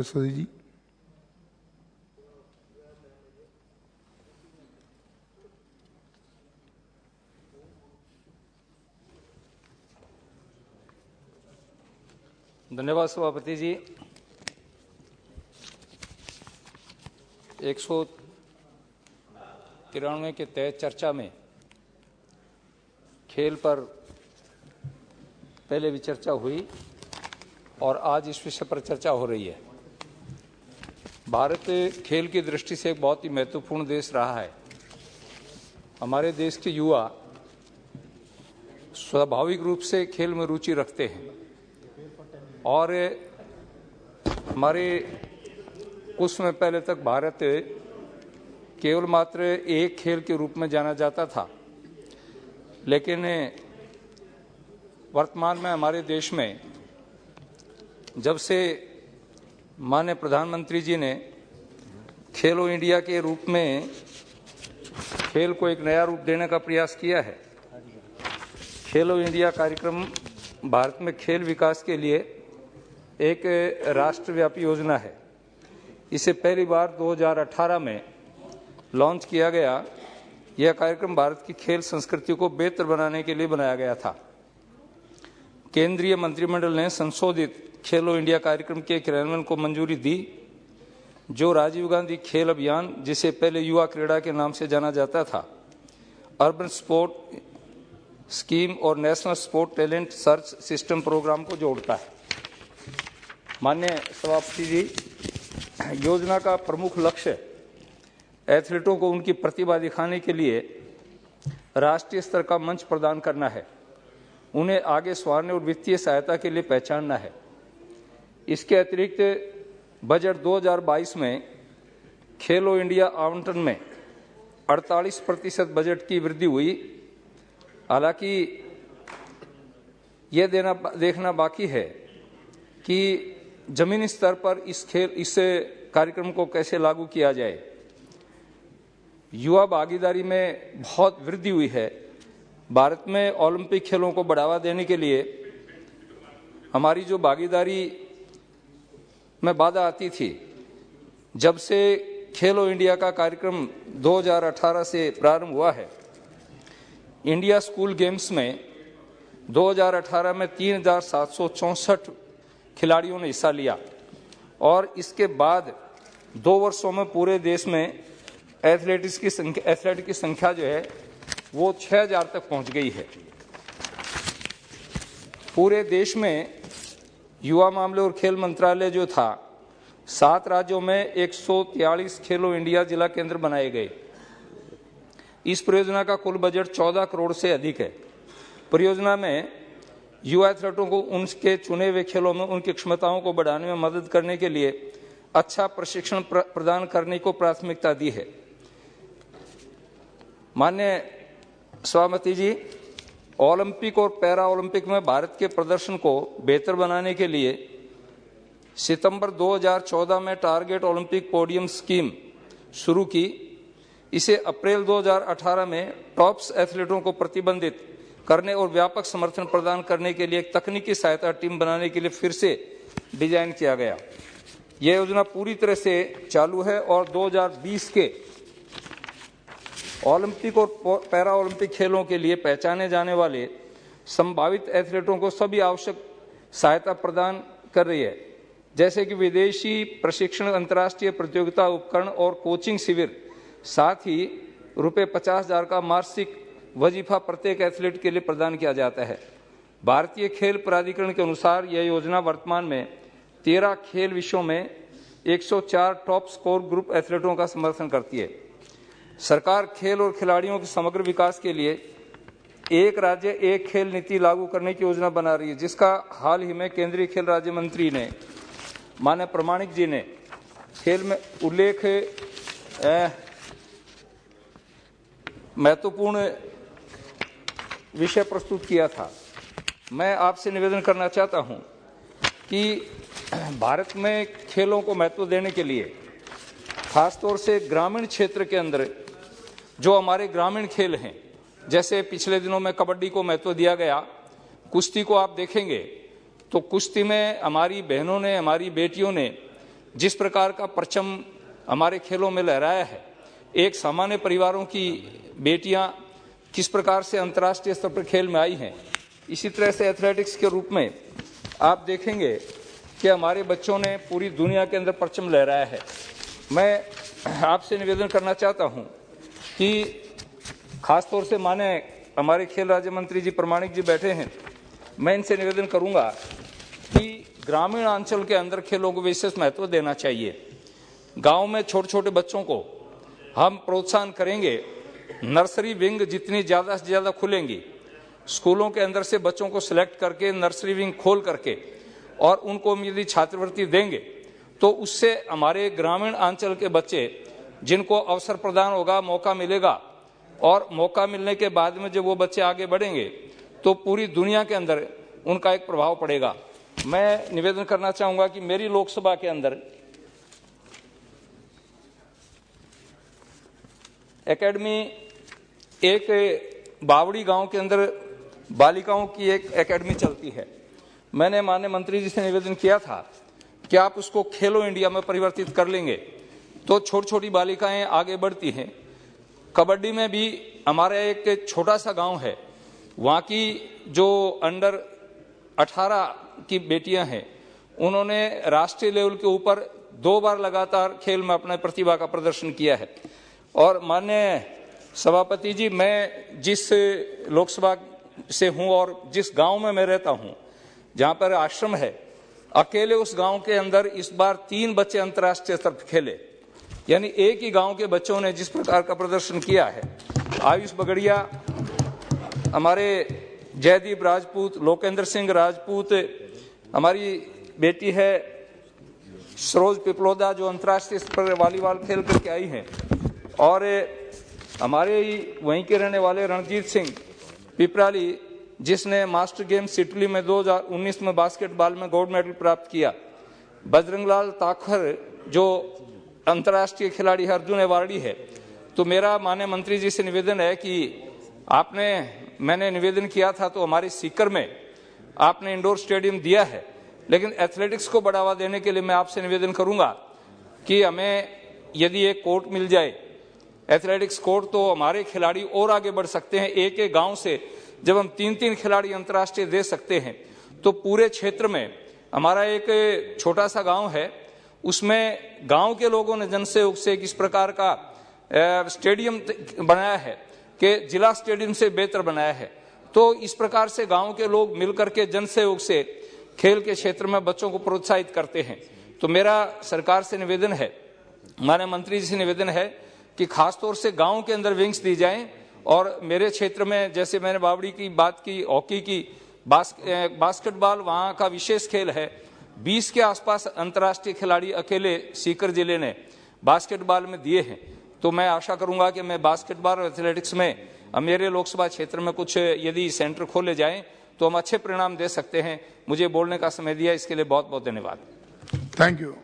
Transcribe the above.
सरस्वती जी। धन्यवाद सभापति जी। 193 के तहत चर्चा में खेल पर पहले भी चर्चा हुई और आज इस विषय पर चर्चा हो रही है। भारत खेल की दृष्टि से एक बहुत ही महत्वपूर्ण देश रहा है। हमारे देश के युवा स्वाभाविक रूप से खेल में रुचि रखते हैं और हमारे कुछ समय पहले तक भारत केवल मात्र एक खेल के रूप में जाना जाता था, लेकिन वर्तमान में हमारे देश में जब से माननीय प्रधानमंत्री जी ने खेलो इंडिया के रूप में खेल को एक नया रूप देने का प्रयास किया है। खेलो इंडिया कार्यक्रम भारत में खेल विकास के लिए एक राष्ट्रव्यापी योजना है। इसे पहली बार 2018 में लॉन्च किया गया। यह कार्यक्रम भारत की खेल संस्कृति को बेहतर बनाने के लिए बनाया गया था। केंद्रीय मंत्रिमंडल ने संशोधित खेलो इंडिया कार्यक्रम के क्रियान्वयन को मंजूरी दी, जो राजीव गांधी खेल अभियान, जिसे पहले युवा क्रीड़ा के नाम से जाना जाता था, अर्बन स्पोर्ट स्कीम और national sport talent search system program को जोड़ता है। माननीय सभापति जी, योजना का प्रमुख लक्ष्य एथलीटों को उनकी प्रतिभा दिखाने के लिए राष्ट्रीय स्तर का मंच प्रदान करना है, उन्हें आगे संवारने और वित्तीय सहायता के लिए पहचानना है। इसके अतिरिक्त बजट 2022 में खेलो इंडिया आवंटन में 48% बजट की वृद्धि हुई। हालांकि यह देखना बाकी है कि जमीनी स्तर पर इस कार्यक्रम को कैसे लागू किया जाए। युवा भागीदारी में बहुत वृद्धि हुई है। भारत में ओलंपिक खेलों को बढ़ावा देने के लिए हमारी जो भागीदारी में बाधा आती थी, जब से खेलो इंडिया का कार्यक्रम 2018 से प्रारंभ हुआ है, इंडिया स्कूल गेम्स में 2018 में 3764 खिलाड़ियों ने हिस्सा लिया और इसके बाद 2 वर्षों में पूरे देश में एथलेट की संख्या जो है वो 6000 तक पहुंच गई है। पूरे देश में युवा मामले और खेल मंत्रालय जो था, 7 राज्यों में 143 खेलो इंडिया जिला केंद्र बनाए गए। इस परियोजना का कुल बजट 14 करोड़ से अधिक है। परियोजना में युवा एथलीटों को उनके चुने हुए खेलों में उनकी क्षमताओं को बढ़ाने में मदद करने के लिए अच्छा प्रशिक्षण प्रदान करने को प्राथमिकता दी है। माननीय सभापति जी, ओलंपिक और पैरा ओलंपिक में भारत के प्रदर्शन को बेहतर बनाने के लिए सितंबर 2014 में टारगेट ओलंपिक पोडियम स्कीम शुरू की। इसे अप्रैल 2018 में टॉप्स एथलीटों को प्रतिबंधित करने और व्यापक समर्थन प्रदान करने के लिए एक तकनीकी सहायता टीम बनाने के लिए फिर से डिजाइन किया गया। यह योजना पूरी तरह से चालू है और 2020 के ओलंपिक और पैरा ओलंपिक खेलों के लिए पहचाने जाने वाले संभावित एथलीटों को सभी आवश्यक सहायता प्रदान कर रही है, जैसे कि विदेशी प्रशिक्षण, अंतर्राष्ट्रीय प्रतियोगिता उपकरण और कोचिंग शिविर। साथ ही ₹50,000 का मासिक वजीफा प्रत्येक एथलीट के लिए प्रदान किया जाता है। भारतीय खेल प्राधिकरण के अनुसार यह योजना वर्तमान में 13 खेल विषयों में 104 टॉप स्कोर ग्रुप एथलीटों का समर्थन करती है। सरकार खेल और खिलाड़ियों के समग्र विकास के लिए एक राज्य एक खेल नीति लागू करने की योजना बना रही है, जिसका हाल ही में केंद्रीय खेल राज्य मंत्री ने, माननीय प्रमाणिक जी ने खेल में उल्लेख महत्वपूर्ण विषय प्रस्तुत किया था। मैं आपसे निवेदन करना चाहता हूं कि भारत में खेलों को महत्व देने के लिए खासतौर से ग्रामीण क्षेत्र के अंदर जो हमारे ग्रामीण खेल हैं, जैसे पिछले दिनों में कबड्डी को महत्व दिया गया, कुश्ती को आप देखेंगे तो कुश्ती में हमारी बहनों ने, हमारी बेटियों ने जिस प्रकार का परचम हमारे खेलों में लहराया है, एक सामान्य परिवारों की बेटियां किस प्रकार से अंतर्राष्ट्रीय स्तर पर खेल में आई हैं, इसी तरह से एथलेटिक्स के रूप में आप देखेंगे कि हमारे बच्चों ने पूरी दुनिया के अंदर परचम लहराया है। मैं आपसे निवेदन करना चाहता हूं कि खासतौर से माने हमारे खेल राज्य मंत्री जी प्रमाणिक जी बैठे हैं, मैं इनसे निवेदन करूंगा कि ग्रामीण अंचल के अंदर खेलों को विशेष महत्व देना चाहिए। गांव में छोटे छोटे बच्चों को हम प्रोत्साहन करेंगे, नर्सरी विंग जितनी ज़्यादा से ज़्यादा खुलेंगी, स्कूलों के अंदर से बच्चों को सिलेक्ट करके नर्सरी विंग खोल करके और उनको यदि छात्रवृत्ति देंगे तो उससे हमारे ग्रामीण अंचल के बच्चे जिनको अवसर प्रदान होगा, मौका मिलेगा, और मौका मिलने के बाद में जब वो बच्चे आगे बढ़ेंगे तो पूरी दुनिया के अंदर उनका एक प्रभाव पड़ेगा। मैं निवेदन करना चाहूंगा कि मेरी लोकसभा के अंदर एकेडमी, एक बावड़ी गांव के अंदर बालिकाओं की एक एकेडमी चलती है। मैंने माननीय मंत्री जी से निवेदन किया था कि आप उसको खेलो इंडिया में परिवर्तित कर लेंगे तो छोटी छोटी बालिकाएं आगे बढ़ती हैं। कबड्डी में भी हमारा एक छोटा सा गांव है, वहाँ की जो अंडर 18 की बेटियां हैं, उन्होंने राष्ट्रीय लेवल के ऊपर 2 बार लगातार खेल में अपने प्रतिभा का प्रदर्शन किया है। और माननीय सभापति जी, मैं जिस लोकसभा से हूं और जिस गांव में मैं रहता हूं, जहां पर आश्रम है, अकेले उस गांव के अंदर इस बार 3 बच्चे अंतर्राष्ट्रीय स्तर पर खेले। यानी एक ही गांव के बच्चों ने जिस प्रकार का प्रदर्शन किया है। आयुष बगड़िया, हमारे जयदीप राजपूत, लोकेंद्र सिंह राजपूत, हमारी बेटी है सरोज पिपलोदा जो अंतर्राष्ट्रीय स्तर पर वॉलीबॉल खेल करके आई हैं, और हमारे ही वहीं के रहने वाले रणजीत सिंह पिपराली जिसने मास्टर गेम्स इटली में 2019 में बास्केटबॉल में गोल्ड मेडल प्राप्त किया, बजरंगलाल ताखर जो अंतर्राष्ट्रीय खिलाड़ी है, अर्जुन अवार्डी है। तो मेरा माननीय मंत्री जी से निवेदन है कि मैंने निवेदन किया था तो हमारे सीकर में आपने इंडोर स्टेडियम दिया है, लेकिन एथलेटिक्स को बढ़ावा देने के लिए मैं आपसे निवेदन करूंगा कि हमें यदि एक कोर्ट मिल जाए, एथलेटिक्स कोर्ट, तो हमारे खिलाड़ी और आगे बढ़ सकते हैं। एक एक गांव से जब हम 3-3 खिलाड़ी अंतर्राष्ट्रीय दे सकते हैं तो पूरे क्षेत्र में, हमारा एक छोटा सा गांव है, उसमें गांव के लोगों ने जनसहयोग से किस प्रकार का स्टेडियम बनाया है कि जिला स्टेडियम से बेहतर बनाया है। तो इस प्रकार से गांव के लोग मिलकर के जनसहयोग से खेल के क्षेत्र में बच्चों को प्रोत्साहित करते हैं। तो मेरा सरकार से निवेदन है, माननीय मंत्री जी से निवेदन है कि खासतौर से गांव के अंदर विंग्स दी जाएं। और मेरे क्षेत्र में, जैसे मैंने बावड़ी की बात की, हॉकी की, बास्केटबॉल वहाँ का विशेष खेल है। 20 के आसपास अंतर्राष्ट्रीय खिलाड़ी अकेले सीकर जिले ने बास्केटबॉल में दिए हैं। तो मैं आशा करूंगा कि मैं बास्केटबॉल और एथलेटिक्स में मेरे लोकसभा क्षेत्र में कुछ यदि सेंटर खोले जाएं तो हम अच्छे परिणाम दे सकते हैं। मुझे बोलने का समय दिया, इसके लिए बहुत बहुत धन्यवाद। Thank you.